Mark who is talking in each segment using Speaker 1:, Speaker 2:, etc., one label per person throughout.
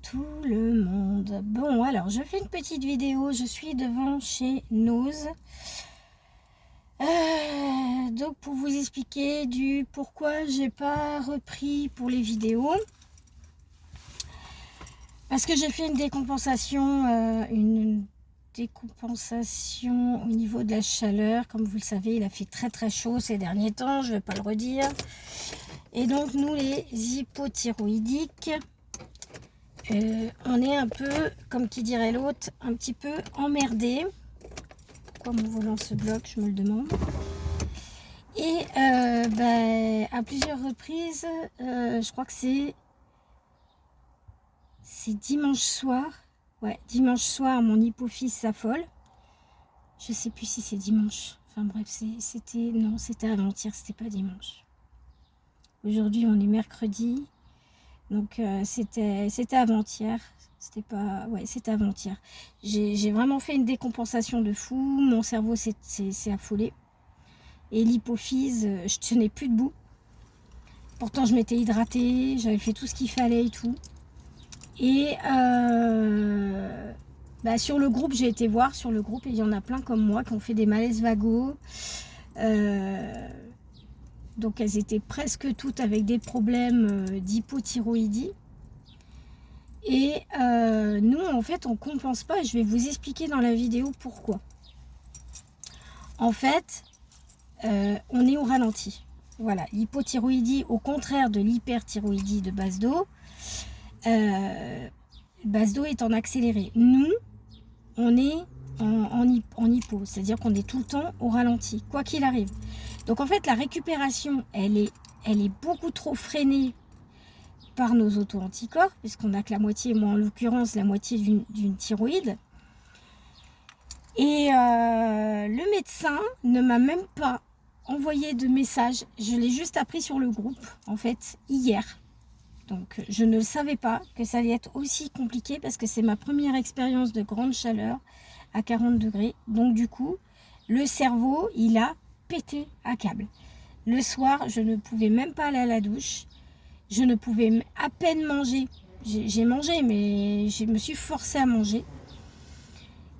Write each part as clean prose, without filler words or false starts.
Speaker 1: tout le monde. Bon, alors je fais une petite vidéo. Je suis devant chez Nose. Donc pour vous expliquer du pourquoi j'ai pas repris pour les vidéos. Parce que j'ai fait une décompensation au niveau de la chaleur. Comme vous le savez, il a fait très très chaud ces derniers temps. Je ne vais pas le redire. Et donc nous les hypothyroïdiques, on est un peu, comme qui dirait l'autre, un petit peu emmerdé. Pourquoi mon volant se bloque, je me le demande. Et à plusieurs reprises, je crois que c'est dimanche soir. Ouais, dimanche soir, mon hypophyse s'affole. Je sais plus si c'est dimanche. Enfin bref, c'était avant-hier, c'était pas dimanche. Aujourd'hui, on est mercredi. Donc c'était avant-hier. C'était avant-hier. J'ai vraiment fait une décompensation de fou. Mon cerveau s'est affolé. Et l'hypophyse, je tenais plus debout. Pourtant, je m'étais hydratée, j'avais fait tout ce qu'il fallait et tout. Et sur le groupe, j'ai été voir sur le groupe, et il y en a plein comme moi qui ont fait des malaises vagos. Donc elles étaient presque toutes avec des problèmes d'hypothyroïdie. Et nous, en fait, on ne compense pas. Je vais vous expliquer dans la vidéo pourquoi. En fait, on est au ralenti. Voilà, l'hypothyroïdie, au contraire de l'hyperthyroïdie de Basedow, Basedow est en accéléré. Nous, on est en hypo, c'est-à-dire qu'on est tout le temps au ralenti, quoi qu'il arrive. Donc en fait, la récupération, elle est beaucoup trop freinée par nos auto-anticorps, puisqu'on n'a que la moitié, moi en l'occurrence, la moitié d'une thyroïde. Et le médecin ne m'a même pas envoyé de message. Je l'ai juste appris sur le groupe, en fait, hier. Donc, je ne savais pas que ça allait être aussi compliqué parce que c'est ma première expérience de grande chaleur à 40 degrés. Donc, du coup, le cerveau, il a pété à câble. Le soir, je ne pouvais même pas aller à la douche. Je ne pouvais à peine manger. J'ai mangé, mais je me suis forcée à manger.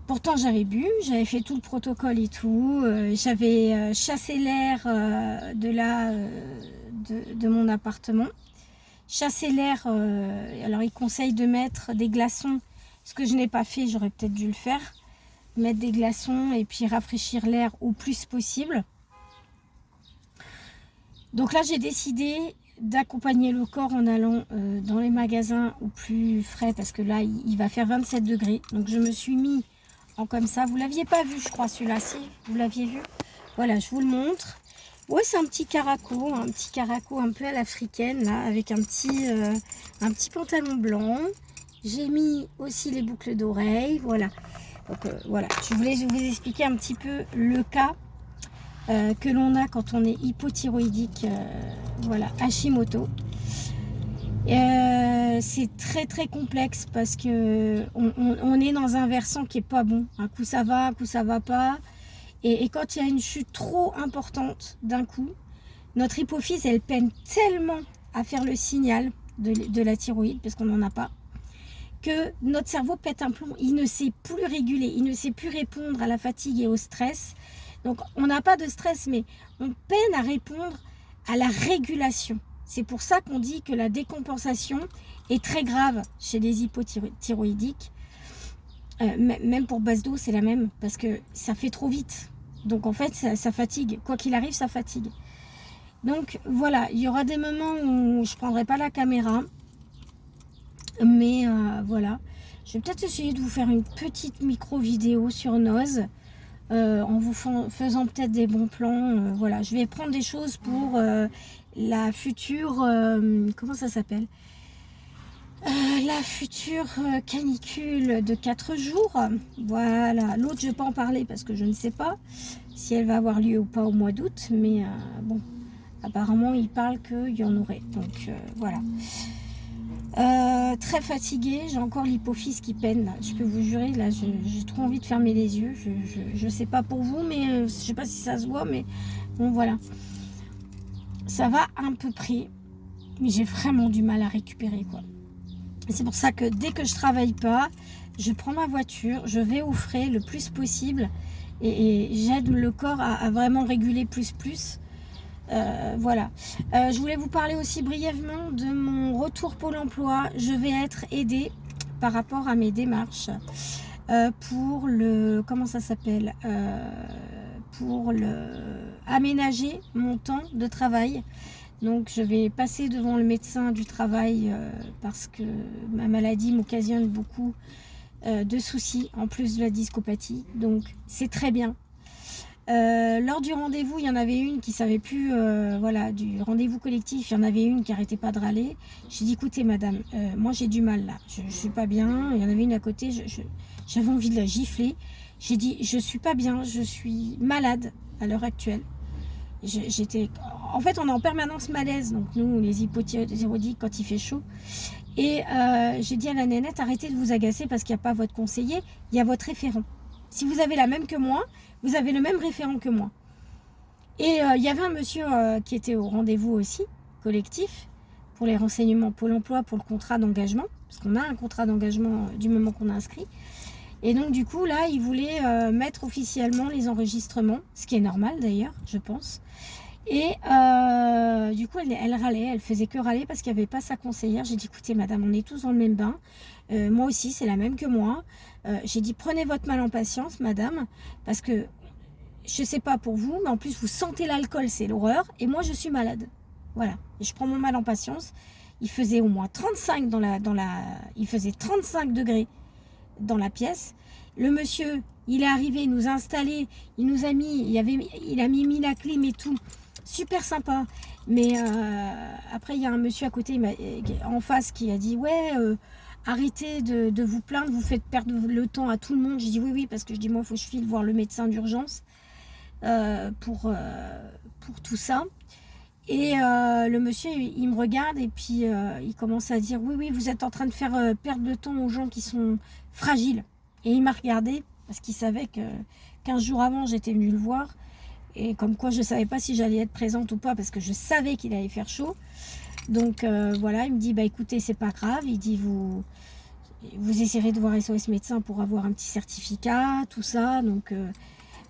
Speaker 1: Pourtant, j'avais bu, j'avais fait tout le protocole et tout. J'avais chassé l'air de mon appartement. Chasser l'air, alors il conseille de mettre des glaçons, ce que je n'ai pas fait, j'aurais peut-être dû le faire, mettre des glaçons et puis rafraîchir l'air au plus possible. Donc là j'ai décidé d'accompagner le corps en allant dans les magasins au plus frais, parce que là il va faire 27 degrés, donc je me suis mis en comme ça. Vous l'aviez pas vu, je crois, celui-là, si vous l'aviez vu, voilà, je vous le montre. Ouais, c'est un petit caraco un peu à l'africaine, là, avec un petit pantalon blanc. J'ai mis aussi les boucles d'oreilles, voilà. Donc voilà, je voulais vous expliquer un petit peu le cas que l'on a quand on est hypothyroïdique, voilà, Hashimoto. C'est très très complexe parce que on est dans un versant qui est pas bon. Un coup ça va, un coup ça va pas. Et quand il y a une chute trop importante d'un coup, notre hypophyse, elle peine tellement à faire le signal de la thyroïde, parce qu'on n'en a pas, que notre cerveau pète un plomb. Il ne sait plus réguler, il ne sait plus répondre à la fatigue et au stress. Donc on n'a pas de stress, mais on peine à répondre à la régulation. C'est pour ça qu'on dit que la décompensation est très grave chez les hypothyroïdiques. Même pour Basedow, c'est la même, parce que ça fait trop vite. Donc en fait, ça fatigue. Quoi qu'il arrive, ça fatigue. Donc voilà, il y aura des moments où je ne prendrai pas la caméra. Mais voilà. Je vais peut-être essayer de vous faire une petite micro-vidéo sur Nose. En vous faisant peut-être des bons plans. Voilà, je vais prendre des choses pour la future... comment ça s'appelle ? La future canicule de 4 jours. Voilà, l'autre je ne vais pas en parler parce que je ne sais pas si elle va avoir lieu ou pas au mois d'août, mais bon, apparemment il parle qu'il y en aurait, donc voilà. Très fatiguée, j'ai encore l'hypophyse qui peine là. Je peux vous jurer, là j'ai trop envie de fermer les yeux. Je sais pas pour vous, mais je sais pas si ça se voit, mais bon voilà, ça va à peu près, mais j'ai vraiment du mal à récupérer quoi. C'est pour ça que dès que je travaille pas, je prends ma voiture, je vais au frais le plus possible et j'aide le corps à vraiment réguler plus. Voilà. Je voulais vous parler aussi brièvement de mon retour Pôle emploi. Je vais être aidée par rapport à mes démarches pour le... Comment ça s'appelle pour aménager mon temps de travail. Donc je vais passer devant le médecin du travail parce que ma maladie m'occasionne beaucoup de soucis en plus de la discopathie. Donc c'est très bien. Lors du rendez-vous, il y en avait une qui savait plus, voilà, du rendez-vous collectif, il y en avait une qui arrêtait pas de râler. J'ai dit, écoutez madame, moi j'ai du mal là, je suis pas bien. Il y en avait une à côté, j'avais envie de la gifler. J'ai dit, je suis pas bien, je suis malade à l'heure actuelle. En fait, on est en permanence malaise, donc nous, les hypothyroïdiques, quand il fait chaud. Et j'ai dit à la nénette, arrêtez de vous agacer parce qu'il n'y a pas votre conseiller, il y a votre référent. Si vous avez la même que moi, vous avez le même référent que moi. Et il y avait un monsieur qui était au rendez-vous aussi, collectif, pour les renseignements Pôle emploi, pour le contrat d'engagement, parce qu'on a un contrat d'engagement du moment qu'on a inscrit. Et donc du coup, là, il voulait mettre officiellement les enregistrements, ce qui est normal d'ailleurs, je pense. Et du coup, elle râlait, elle faisait que râler parce qu'il n'y avait pas sa conseillère. J'ai dit, écoutez madame, on est tous dans le même bain. Moi aussi, c'est la même que moi. J'ai dit, prenez votre mal en patience, madame, parce que je ne sais pas pour vous, mais en plus, vous sentez l'alcool, c'est l'horreur. Et moi, je suis malade. Voilà. Et je prends mon mal en patience. Il faisait au moins 35 il faisait 35 degrés dans la pièce. Le monsieur, il est arrivé, il nous a installé, il nous a mis, il a mis la clim et tout. Super sympa. Mais après, il y a un monsieur à côté, en face, qui a dit, ouais, arrêtez de vous plaindre, vous faites perdre le temps à tout le monde. J'ai dit oui, parce que je dis, moi, il faut que je file voir le médecin d'urgence pour tout ça. Et le monsieur, il me regarde et puis il commence à dire, oui, vous êtes en train de faire perdre le temps aux gens qui sont fragiles. Et il m'a regardé parce qu'il savait que 15 jours avant, j'étais venue le voir. Et comme quoi, je ne savais pas si j'allais être présente ou pas parce que je savais qu'il allait faire chaud. Donc voilà, il me dit, bah écoutez, c'est pas grave. Il dit, vous essayerez de voir SOS médecin pour avoir un petit certificat, tout ça. Donc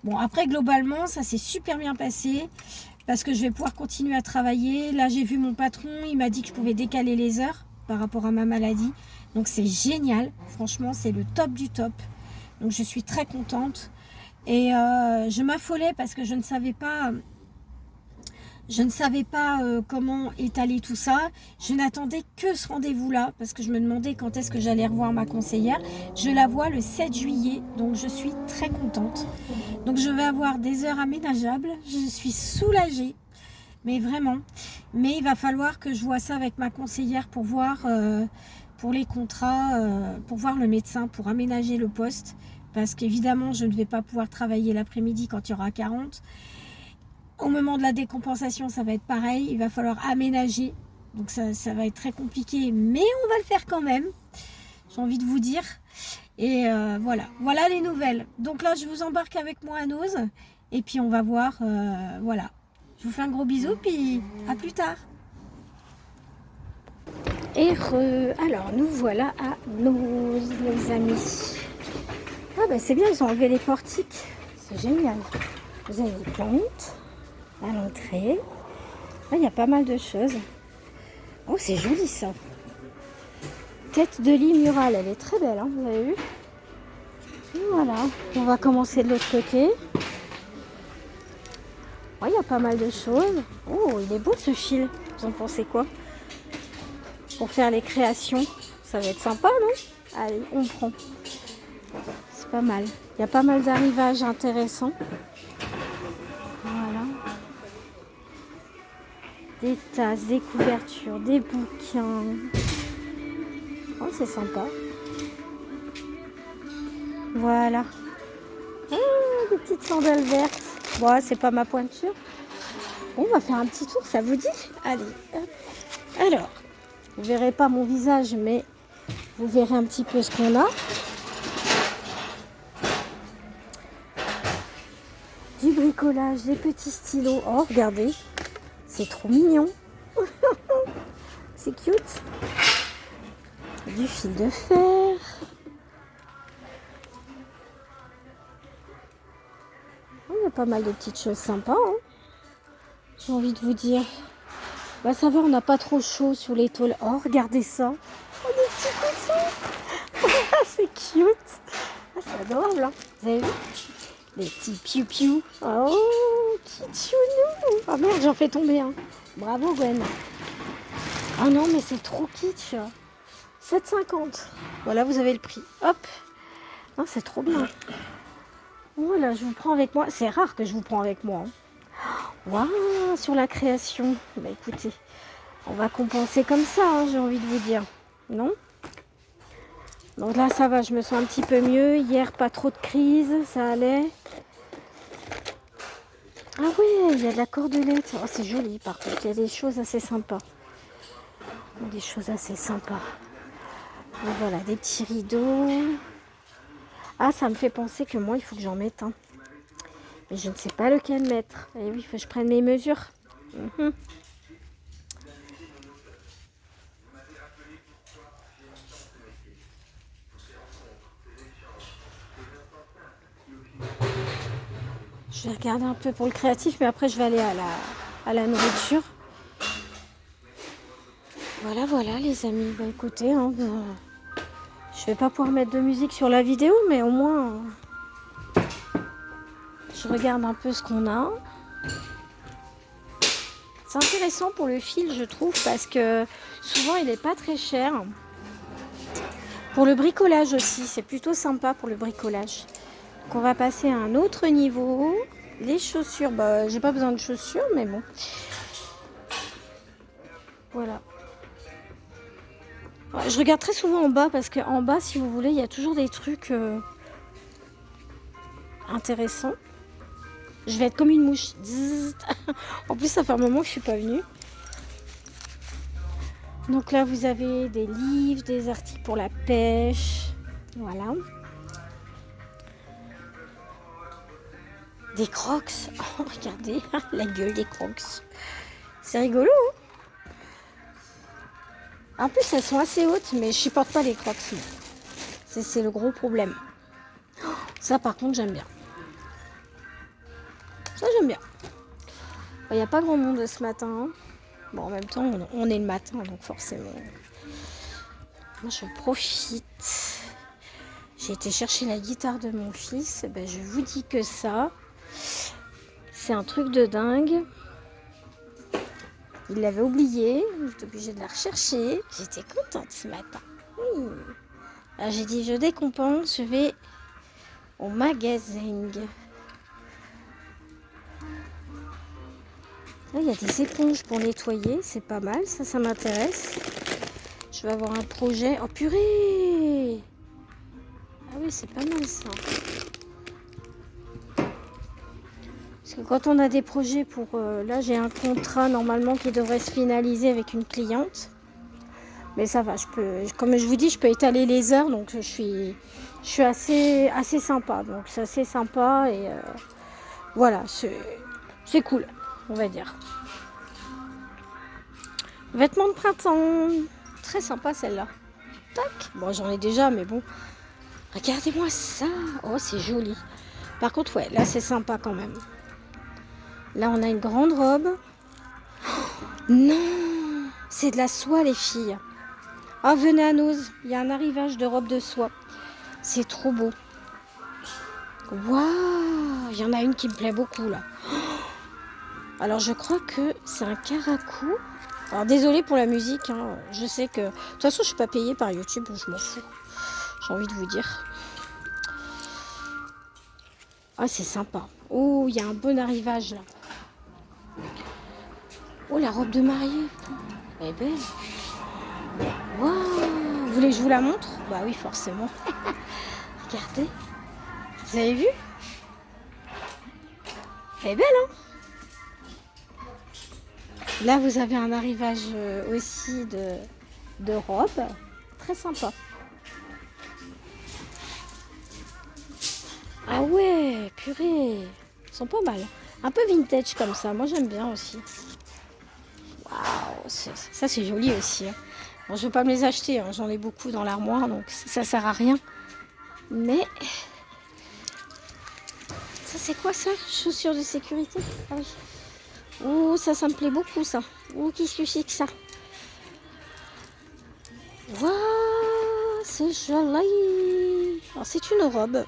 Speaker 1: bon, après, globalement, ça s'est super bien passé parce que je vais pouvoir continuer à travailler. Là, j'ai vu mon patron, il m'a dit que je pouvais décaler les heures par rapport à ma maladie. Donc c'est génial, franchement, c'est le top du top. Donc je suis très contente. Et je m'affolais parce que je ne savais pas comment étaler tout ça. Je n'attendais que ce rendez-vous-là parce que je me demandais quand est-ce que j'allais revoir ma conseillère. Je la vois le 7 juillet, donc je suis très contente. Donc je vais avoir des heures aménageables. Je suis soulagée, mais vraiment. Mais il va falloir que je vois ça avec ma conseillère pour voir pour les contrats, pour voir le médecin, pour aménager le poste. Parce qu'évidemment, je ne vais pas pouvoir travailler l'après-midi quand il y aura 40. Au moment de la décompensation, ça va être pareil. Il va falloir aménager. Donc ça va être très compliqué, mais on va le faire quand même. J'ai envie de vous dire. Et voilà les nouvelles. Donc là, je vous embarque avec moi à Nose. Et puis on va voir, voilà. Je vous fais un gros bisou, puis à plus tard. Et alors, nous voilà à Nose, les amis. Ah bah c'est bien, ils ont enlevé les portiques. C'est génial. Vous avez des plantes à l'entrée. Là, il y a pas mal de choses. Oh, c'est joli ça. Tête de lit murale, elle est très belle, hein, vous avez vu? Et voilà, on va commencer de l'autre côté. Il y a pas mal de choses. Oh, il est beau ce fil. Vous en pensez quoi? Pour faire les créations, ça va être sympa, non? Allez, on prend. C'est pas mal. Il y a pas mal d'arrivages intéressants. Voilà. Des tasses, des couvertures, des bouquins. Oh, c'est sympa. Voilà. Ah, des petites sandales vertes. Bon, c'est pas ma pointure. Bon, on va faire un petit tour, ça vous dit? Allez, hop. Alors, vous verrez pas mon visage, mais vous verrez un petit peu ce qu'on a. Du bricolage, des petits stylos. Oh, regardez, c'est trop mignon. C'est cute. Du fil de fer. Il y a pas mal de petites choses sympas, hein. J'ai envie de vous dire. Bah ça va, on n'a pas trop chaud sur les tôles. Oh, regardez ça. Oh, des petits coussins. Ah, c'est cute. Ah, c'est adorable, hein. Vous avez vu? Les petits piou-piou. Oh, kitschounou. Ah merde, j'en fais tomber un. Bravo, Gwen. Ah non, mais c'est trop kitsch. 7,50. Voilà, vous avez le prix. Hop. Non, c'est trop bien. Voilà, je vous prends avec moi. C'est rare que je vous prends avec moi, hein. Waouh, sur la création. Bah écoutez, on va compenser comme ça, hein, j'ai envie de vous dire. Non? Donc là, ça va, je me sens un petit peu mieux. Hier, pas trop de crise, ça allait. Ah ouais, il y a de la cordelette. Oh, c'est joli, par contre. Il y a des choses assez sympas. Des choses assez sympas. Donc voilà, des petits rideaux. Ah, ça me fait penser que moi, il faut que j'en mette un. Mais je ne sais pas lequel mettre. Et oui, il faut que je prenne mes mesures. Je vais regarder un peu pour le créatif, mais après je vais aller à la nourriture. Voilà, voilà les amis. Bah écoutez, hein, je vais pas pouvoir mettre de musique sur la vidéo, mais au moins je regarde un peu ce qu'on a. C'est intéressant pour le fil, je trouve, parce que souvent il n'est pas très cher. Pour le bricolage aussi, c'est plutôt sympa pour le bricolage. Donc on va passer à un autre niveau. Les chaussures, bah j'ai pas besoin de chaussures, mais bon. Voilà. Ouais, je regarde très souvent en bas parce qu'en bas, si vous voulez, il y a toujours des trucs intéressants. Je vais être comme une mouche. Zzz. En plus, ça fait un moment que je suis pas venue. Donc là, vous avez des livres, des articles pour la pêche. Voilà. Des crocs. Oh, regardez la gueule des crocs. C'est rigolo, hein? En plus, elles sont assez hautes, mais je supporte pas les crocs. C'est le gros problème. Ça, par contre, j'aime bien. Ça, j'aime bien. Il n'y a pas grand monde ce matin, hein. Bon, en même temps, on est le matin, donc forcément. Moi, je profite. J'ai été chercher la guitare de mon fils. Ben, je vous dis que ça, c'est un truc de dingue. Il l'avait oublié. J'étais obligée de la rechercher. J'étais contente ce matin. Oui. Alors, j'ai dit, je décompense. Je vais au magasin. Là, il y a des éponges pour nettoyer. C'est pas mal. Ça m'intéresse. Je vais avoir un projet. Oh purée! Ah oui, c'est pas mal ça. Parce que quand on a des projets pour... là, j'ai un contrat normalement qui devrait se finaliser avec une cliente. Mais ça va, comme je vous dis, je peux étaler les heures. Donc, je suis assez sympa. Donc, c'est assez sympa. Et voilà, c'est cool, on va dire. Vêtements de printemps. Très sympa celle-là. Tac. Bon, j'en ai déjà, mais bon. Regardez-moi ça. Oh, c'est joli. Par contre, ouais, là, c'est sympa quand même. Là, on a une grande robe. Oh, non, c'est de la soie, les filles. Ah, venez à Nose. Il y a un arrivage de robe de soie. C'est trop beau. Waouh, il y en a une qui me plaît beaucoup, là. Alors, je crois que c'est un caracou. Alors, désolée pour la musique, hein. Je sais que... De toute façon, je suis pas payée par YouTube. Je m'en fous. J'ai envie de vous dire. Ah, c'est sympa. Oh, il y a un bon arrivage, là. Oh, la robe de mariée. Elle est belle. Waouh. Vous voulez que je vous la montre? Bah oui, forcément. Regardez. Vous avez vu? Elle est belle, hein? Là, vous avez un arrivage aussi de robe. Très sympa. Ah ouais, purée. Ils sont pas mal. Un peu vintage comme ça. Moi, j'aime bien aussi. Waouh, ça c'est joli aussi, hein. Bon, je vais pas me les acheter, hein. J'en ai beaucoup dans l'armoire, donc ça sert à rien. Mais ça, c'est quoi ça? Chaussures de sécurité? Ah oui. Oh, ça me plaît beaucoup, ça. Oh, qu'est-ce que c'est que ça? Waouh, c'est joli. Alors, c'est une robe.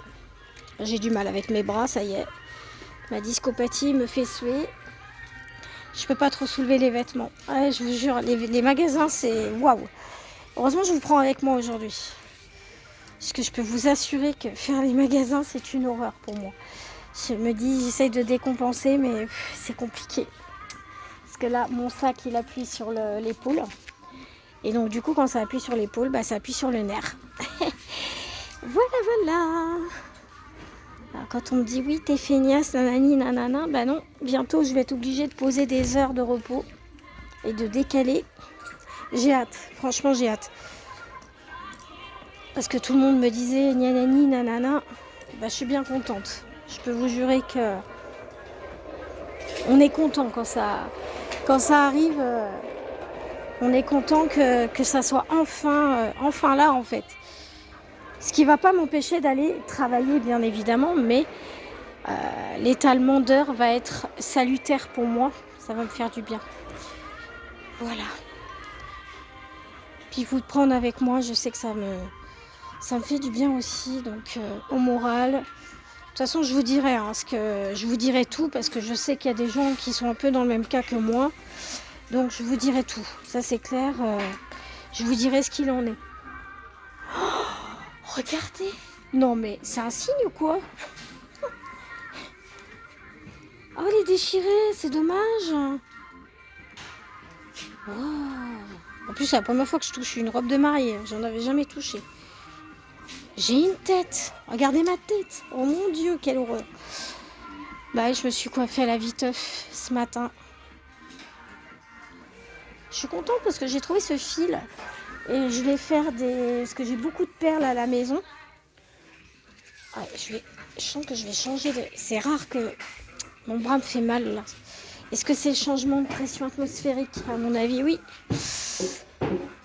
Speaker 1: J'ai du mal avec mes bras, ça y est. Ma discopathie me fait suer. Je peux pas trop soulever les vêtements. Ouais, je vous jure, les magasins, c'est waouh. Heureusement, je vous prends avec moi aujourd'hui. Parce que je peux vous assurer que faire les magasins, c'est une horreur pour moi. Je me dis, j'essaye de décompenser, mais c'est compliqué. Parce que là, mon sac, il appuie sur l'épaule. Et donc, du coup, quand ça appuie sur l'épaule, bah, ça appuie sur le nerf. Voilà. Alors, quand on me dit, oui, t'es feignasse, nanani, nanana, bah non, bientôt, je vais être obligée de poser des heures de repos et de décaler. J'ai hâte, franchement, j'ai hâte. Parce que tout le monde me disait, nanani, nanana, bah, je suis bien contente. Je peux vous jurer que on est content quand ça arrive. On est content que ça soit enfin là, en fait. Ce qui ne va pas m'empêcher d'aller travailler, bien évidemment, mais l'étalement d'heures va être salutaire pour moi. Ça va me faire du bien. Voilà. Puis vous prendre avec moi, je sais que ça me fait du bien aussi, donc au moral. De toute façon, je vous dirai, je vous dirai tout, parce que je sais qu'il y a des gens qui sont un peu dans le même cas que moi. Donc je vous dirai tout, ça c'est clair. Je vous dirai ce qu'il en est. Oh, regardez. Non mais c'est un signe ou quoi? Oh, elle est déchirée, c'est dommage. Wow. En plus, c'est la première fois que je touche une robe de mariée. J'en avais jamais touché. J'ai une tête. Regardez ma tête. Oh mon Dieu, quelle horreur. Bah, je me suis coiffée à la viteuf ce matin. Je suis contente parce que j'ai trouvé ce fil. Et je vais faire parce que j'ai beaucoup de perles à la maison. Ouais, je sens que je vais changer de... C'est rare que mon bras me fait mal là. Est-ce que c'est le changement de pression atmosphérique? À mon avis, oui.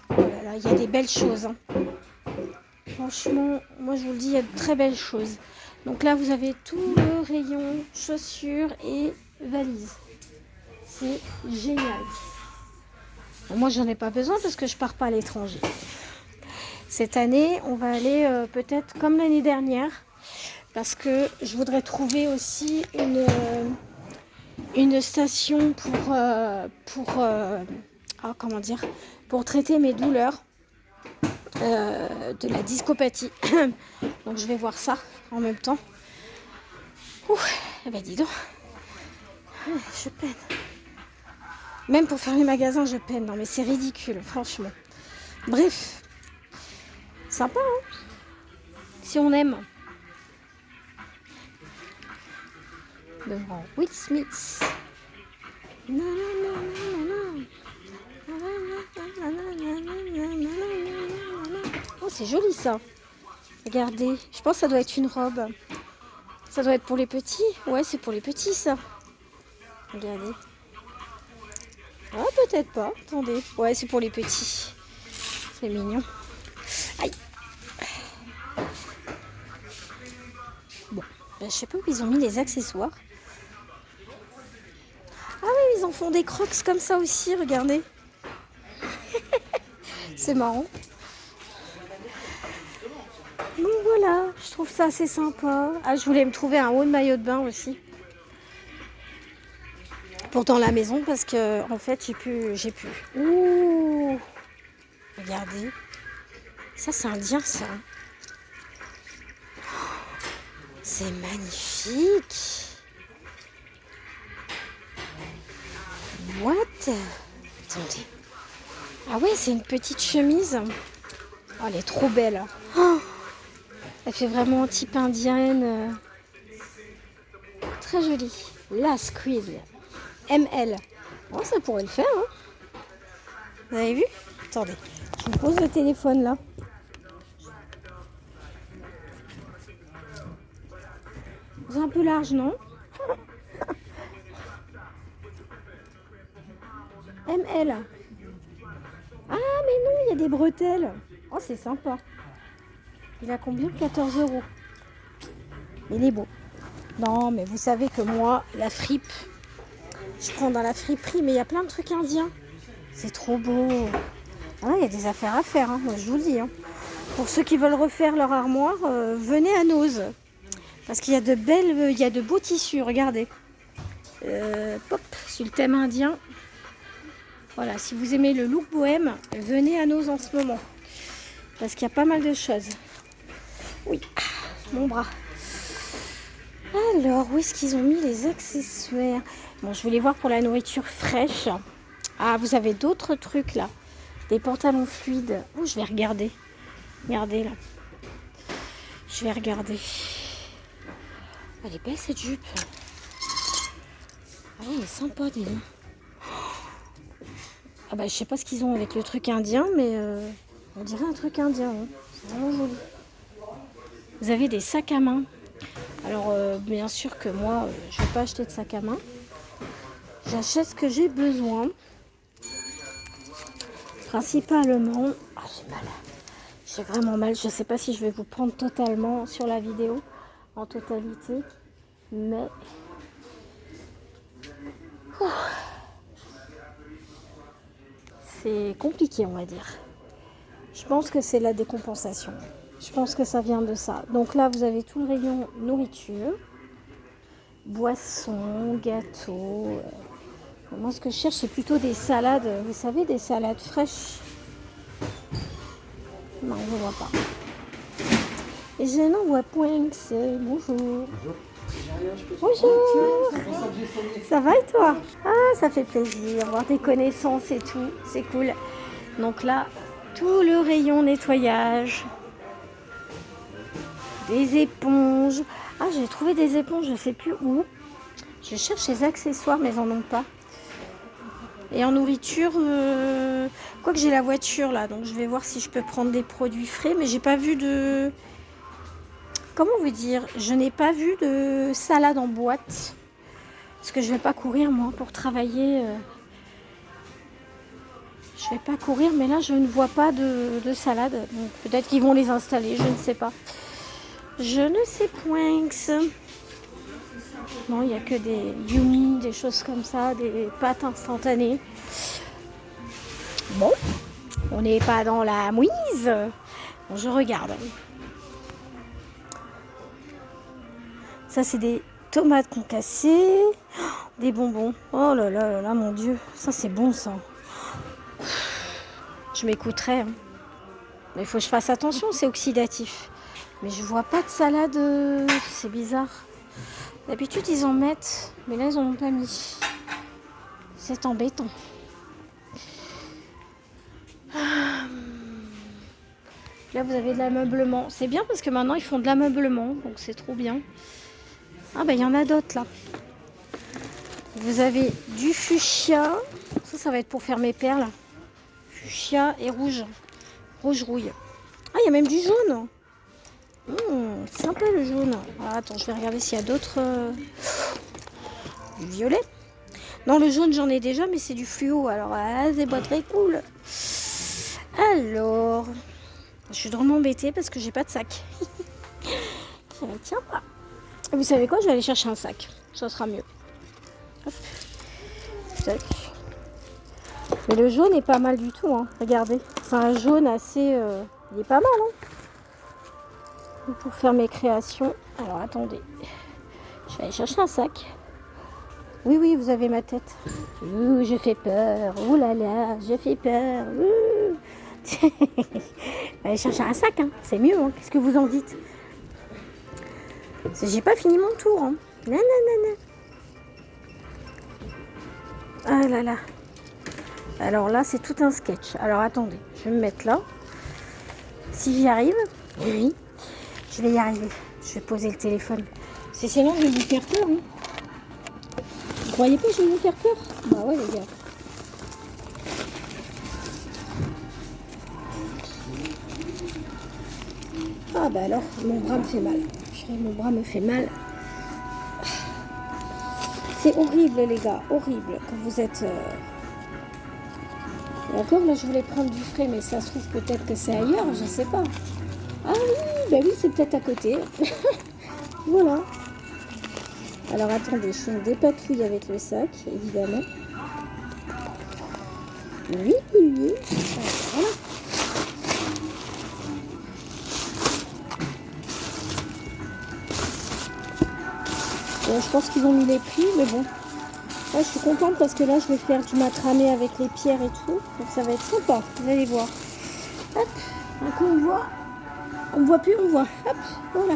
Speaker 1: Oh là là, il y a des belles choses. Hein. Franchement, moi je vous le dis, il y a de très belles choses. Donc là, vous avez tout le rayon chaussures et valises. C'est génial. Bon, moi, j'en ai pas besoin parce que je pars pas à l'étranger. Cette année, on va aller peut-être comme l'année dernière. Parce que je voudrais trouver aussi une station pour traiter mes douleurs de la discopathie. Donc je vais voir ça en même temps. Ouh, eh ben dis donc, je peine. Même pour faire les magasins, je peine. Non mais c'est ridicule, franchement. Bref, sympa, hein, si on aime. Devant Will Smith. Oh, c'est joli ça. Regardez, je pense que ça doit être une robe. Ça doit être pour les petits. Ouais, c'est pour les petits ça. Regardez. Ah, peut-être pas. Attendez. Ouais, c'est pour les petits. C'est mignon. Aïe. Bon, ben, je sais pas où ils ont mis les accessoires. Ah oui, ils en font des crocs comme ça aussi, regardez. C'est marrant. Donc voilà, je trouve ça assez sympa. Ah, je voulais me trouver un haut de maillot de bain aussi. Pour dans la maison parce que en fait j'ai pu. Ouh, regardez. Ça c'est indien ça. C'est magnifique. What? Attendez. Ah ouais, c'est une petite chemise. Oh, elle est trop belle. Oh, elle fait vraiment type indienne. Très jolie. La Squid. ML. Oh, ça pourrait le faire. Hein. Vous avez vu? Attendez. Je vous pose le téléphone là. C'est un peu large, non? ML. Ah, mais non, il y a y a des bretelles. Oh, c'est sympa. Il a combien? 14 €. Il est beau. Non, mais vous savez que moi, la fripe, je prends dans la friperie, mais il y a plein de trucs indiens. C'est trop beau. Ah, il y a des affaires à faire, hein, moi je vous le dis. Hein. Pour ceux qui veulent refaire leur armoire, venez à Nose. Parce qu'il y a de belles, il y a de beaux tissus, regardez. Pop, sur le thème indien. Voilà, si vous aimez le look bohème, venez à Nose en ce moment. Parce qu'il y a pas mal de choses. Oui, mon bras. Alors, où est-ce qu'ils ont mis les accessoires? Bon, je voulais voir pour la nourriture fraîche. Ah, vous avez d'autres trucs là. Des pantalons fluides. Oh, je vais regarder. Regardez là. Je vais regarder. Elle est belle cette jupe. Ah oui, elle est sympa déjà. Ah bah je sais pas ce qu'ils ont avec le truc indien, mais on dirait un truc indien. Hein. C'est vraiment joli. Vous avez des sacs à main. Alors bien sûr que moi, je vais pas acheter de sac à main. J'achète ce que j'ai besoin. Principalement... Ah, j'ai mal. J'ai vraiment mal. Je sais pas si je vais vous prendre totalement sur la vidéo, en totalité. Mais... Ouh. C'est compliqué, on va dire. Je pense que c'est la décompensation. Je pense que ça vient de ça. Donc là, vous avez tout le rayon nourriture, boissons, gâteaux. Moi, ce que je cherche, c'est plutôt des salades. Vous savez, des salades fraîches. Non, je ne vois pas. Et je n'en vois point que c'est. Bonjour. Bonjour. Ça va et toi? Ah, ça fait plaisir. Avoir des connaissances et tout. C'est cool. Donc là, tout le rayon nettoyage. Des éponges. Ah, j'ai trouvé des éponges, je ne sais plus où. Je cherche les accessoires, mais ils n'en ont pas. Et en nourriture, quoique j'ai la voiture là, donc je vais voir si je peux prendre des produits frais, mais j'ai pas vu de... Comment vous dire? Je n'ai pas vu de salade en boîte. Parce que je vais pas courir moi pour travailler. Je vais pas courir, mais là je ne vois pas de salade. Donc peut-être qu'ils vont les installer, je ne sais pas. Je ne sais point. Non, il n'y a que des yumi, des choses comme ça, des pâtes instantanées. Bon, on n'est pas dans la mouise. Bon, je regarde. Ça, c'est des tomates concassées, des bonbons. Oh là là là là, mon Dieu, ça c'est bon ça. Je m'écouterai. Hein. Mais il faut que je fasse attention, c'est oxydatif. Mais je vois pas de salade, c'est bizarre. D'habitude, ils en mettent, mais là, ils en ont pas mis. C'est embêtant. Là, vous avez de l'ameublement. C'est bien parce que maintenant, ils font de l'ameublement, donc c'est trop bien. Ah, bah, il y en a d'autres, là. Vous avez du fuchsia. Ça va être pour faire mes perles. Fuchsia et rouge. Rouge rouille. Ah, il y a même du jaune. Sympa le jaune. Ah, attends, je vais regarder s'il y a d'autres. Du violet. Non, le jaune, j'en ai déjà, mais c'est du fluo. Alors, c'est pas très cool. Alors, je suis drôlement embêtée parce que j'ai pas de sac. Ça ne tient pas. Vous savez quoi? Je vais aller chercher un sac. Ça sera mieux. Hop. Tac. Mais le jaune est pas mal du tout. Hein. Regardez. C'est un jaune assez... il est pas mal. Hein. Pour faire mes créations. Alors, attendez. Je vais aller chercher un sac. Oui, oui, vous avez ma tête. Ouh, je fais peur. Ouh là là, je fais peur. Allez chercher un sac, hein. C'est mieux. Hein. Qu'est-ce que vous en dites? J'ai pas fini mon tour. Hein. Non, non, non, non. Ah là là. Alors là, c'est tout un sketch. Alors attendez, je vais me mettre là. Si j'y arrive, oui, je vais y arriver. Je vais poser le téléphone. C'est sinon, je vais vous faire peur. Hein. Vous croyez pas que je vais vous faire peur? Bah ouais, les gars. Ah bah alors, mon bras me fait mal. Mon bras me fait mal. C'est horrible, les gars. Horrible. Quand vous êtes... Encore là, je voulais prendre du frais, mais ça se trouve peut-être que c'est ailleurs, je sais pas. Ah oui, bah oui, c'est peut-être à côté. Voilà. Alors attendez, je fais une dépatouille avec le sac, évidemment. Oui, oui, oui. Voilà. Bon, je pense qu'ils ont mis les prix, mais bon. Ouais, je suis contente parce que là, je vais faire du macramé avec les pierres et tout. Donc ça va être sympa, vous allez voir. Hop, un coup on voit. On ne voit plus, on voit. Hop, voilà.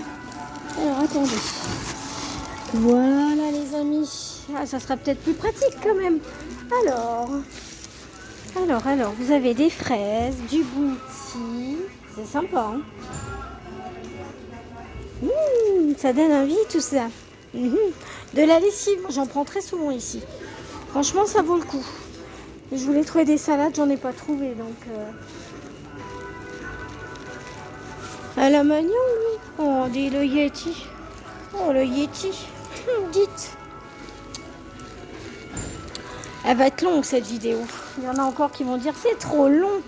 Speaker 1: Alors attendez. Voilà les amis. Ah, ça sera peut-être plus pratique quand même. Alors, vous avez des fraises, du bounty. C'est sympa, hein. Ça donne envie tout ça. De la lessive, j'en prends très souvent ici. Franchement, ça vaut le coup. Je voulais trouver des salades, j'en ai pas trouvé, donc... À la Magnon, lui. Oh, dit le Yeti. Oh, le Yeti. Dites. Elle va être longue, cette vidéo. Il y en a encore qui vont dire, c'est trop long.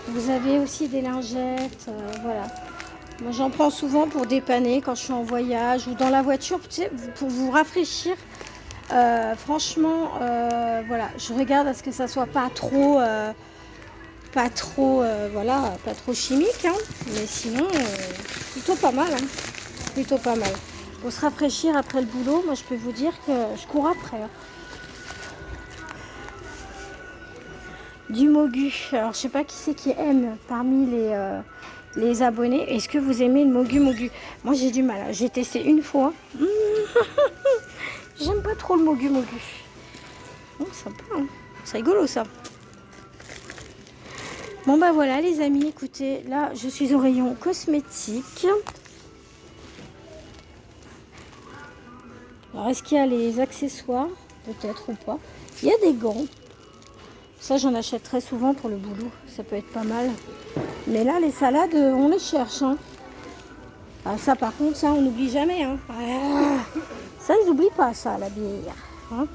Speaker 1: Vous avez aussi des lingettes, voilà. Moi, j'en prends souvent pour dépanner quand je suis en voyage ou dans la voiture, pour vous rafraîchir. Franchement, voilà, je regarde à ce que ça soit pas trop, voilà, pas trop chimique, hein. Mais sinon, plutôt pas mal, hein. Plutôt pas mal. Pour se rafraîchir après le boulot, moi, je peux vous dire que je cours après, hein. Du mogu. Alors, je sais pas qui c'est qui aime parmi les abonnés. Est-ce que vous aimez le mogu? Moi, j'ai du mal. J'ai testé une fois. J'aime pas trop le mogu. Oh, sympa, hein. C'est rigolo, ça. Bon, bah voilà, les amis. Écoutez, là, je suis au rayon cosmétique. Alors, est-ce qu'il y a les accessoires? Peut-être ou pas. Il y a des gants. Ça, j'en achète très souvent pour le boulot. Ça peut être pas mal. Mais là, les salades, on les cherche, hein. Ah, ça, par contre, ça, on n'oublie jamais, hein. Ça, ils n'oublient pas, ça, la bière, hein.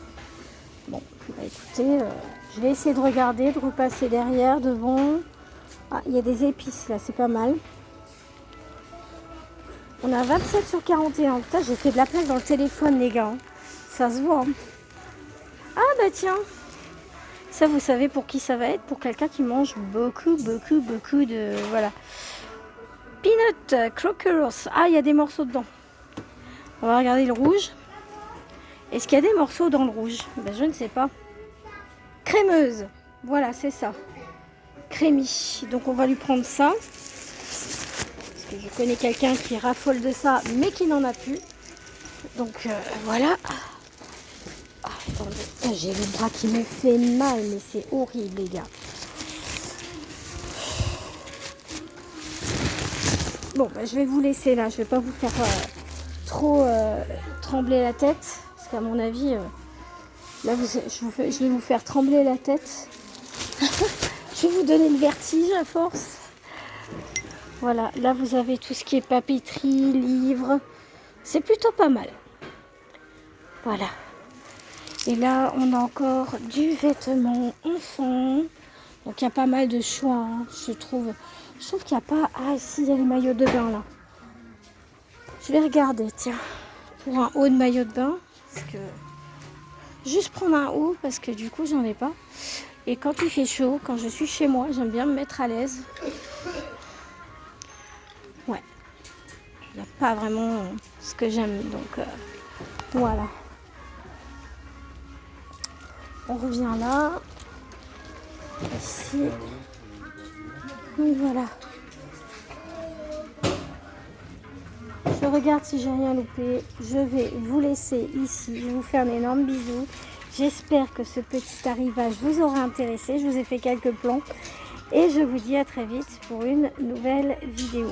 Speaker 1: Bon, bah, écoutez, je vais essayer de regarder, de repasser derrière, devant. Ah, il y a des épices, là, c'est pas mal. On a 27 sur 41. Putain, j'ai fait de la place dans le téléphone, les gars, hein. Ça se voit, hein. Ah, bah tiens. Ça, vous savez pour qui ça va être? Pour quelqu'un qui mange beaucoup de... Voilà. Peanut crackers. Ah, il y a des morceaux dedans. On va regarder le rouge. Est-ce qu'il y a des morceaux dans le rouge? Ben, je ne sais pas. Crémeuse. Voilà, c'est ça. Crémy. Donc, on va lui prendre ça. Parce que je connais quelqu'un qui raffole de ça, mais qui n'en a plus. Donc, voilà. Attendez, j'ai le bras qui me fait mal, mais c'est horrible, les gars. Bon, bah, je vais vous laisser là. Je vais pas vous faire trop trembler la tête. Parce qu'à mon avis, là, je vais vous faire trembler la tête. Je vais vous donner le vertige à force. Voilà, là, vous avez tout ce qui est papeterie, livres. C'est plutôt pas mal. Voilà. Et là, on a encore du vêtement enfant. Donc, il y a pas mal de choix, hein, je trouve. Je trouve qu'il n'y a pas... Ah, si, il y a les maillots de bain, là. Je vais regarder, tiens. Pour un haut de maillot de bain. Parce que... Juste prendre un haut, parce que du coup, j'en ai pas. Et quand il fait chaud, quand je suis chez moi, j'aime bien me mettre à l'aise. Ouais. Il n'y a pas vraiment ce que j'aime. Donc, voilà. On revient là. Ici. Donc voilà. Je regarde si j'ai rien loupé. Je vais vous laisser ici. Je vous fais un énorme bisou. J'espère que ce petit arrivage vous aura intéressé. Je vous ai fait quelques plans. Et je vous dis à très vite pour une nouvelle vidéo.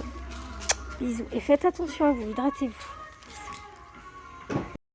Speaker 1: Bisous. Et faites attention à vous. Hydratez-vous.